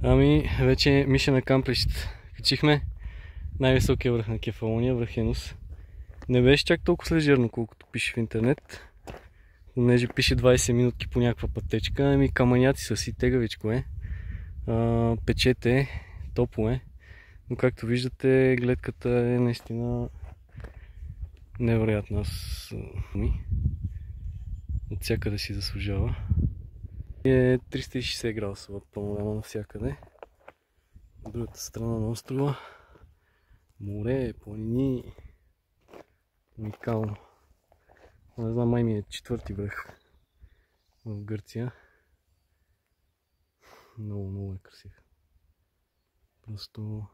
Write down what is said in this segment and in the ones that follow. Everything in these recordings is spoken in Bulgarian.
Ами, вече Миша на Камприщ качихме. Най-високия връх на Кефалония, връх Енус. Не беше чак толкова лежерно, колкото пише в интернет. Понеже пише 20 минутки по някаква пътечка. Ами камъняци са си, тегавичко е. Печете, топло е. Но както виждате, гледката е наистина невероятна. От всякъде си заслужава. Е 360 градусова панорама навсякъде. От другата страна на острова море, планини. Уникално. Не знам, май ми е четвърти връх в Гърция. Много е красив. Просто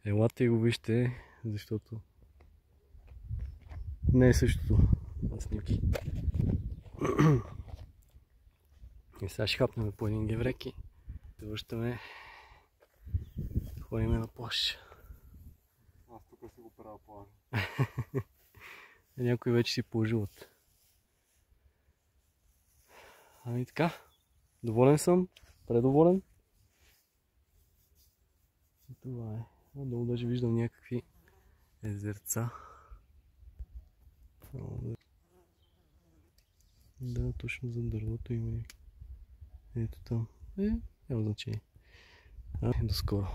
елате и го вижте, защото не е същото на снимки. И сега ще хапнем по един геврек и се връщаме. Ходиме на плаж. Аз тук си го правя плаж. Някои вече си пожилват. Ами така, доволен съм, предоволен. И това е. Долу даже виждам някакви езерца. Да, точно за дървото има. Ето там. Няма значение. До скоро.